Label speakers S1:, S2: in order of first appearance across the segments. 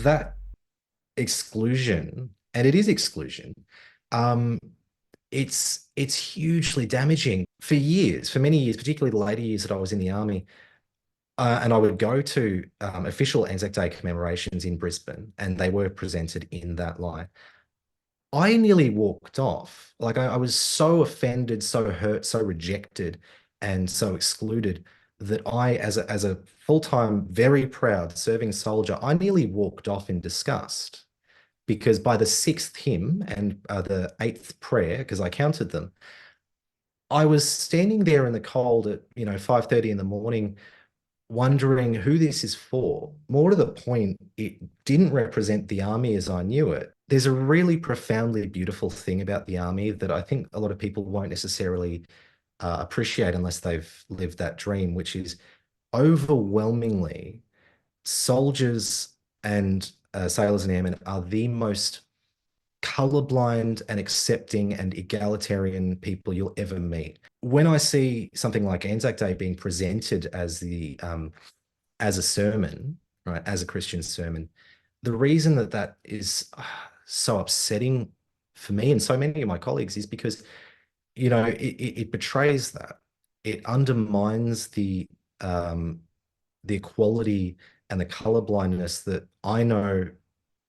S1: that exclusion, and it is exclusion, um, it's hugely damaging for years, for many years, particularly the later years that I was in the army. And I would go to official Anzac Day commemorations in Brisbane, and they were presented in that light. I nearly walked off. Like I was so offended, so hurt, so rejected, and so excluded that as a full-time, very proud serving soldier, I nearly walked off in disgust because by the sixth hymn and the eighth prayer, because I counted them, I was standing there in the cold at 5:30 in the morning, wondering who this is for. More to the point, it didn't represent the army as I knew it. There's a really profoundly beautiful thing about the army that I think a lot of people won't necessarily appreciate unless they've lived that dream, which is overwhelmingly soldiers and sailors and airmen are the most colorblind and accepting and egalitarian people you'll ever meet. When I see something like Anzac Day being presented as a sermon, right, as a Christian sermon, the reason that that is so upsetting for me and so many of my colleagues is because it betrays that. It undermines the equality and the colorblindness that I know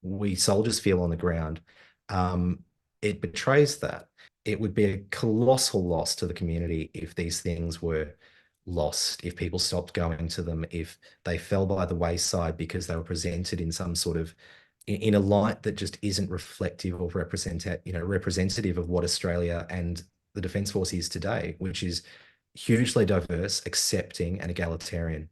S1: we soldiers feel on the ground. Um, it betrays that. It would be a colossal loss to the community if these things were lost, if people stopped going to them, if they fell by the wayside because they were presented in some sort of in a light that just isn't reflective or representative of what Australia and the Defence Force is today, which is hugely diverse, accepting, and egalitarian.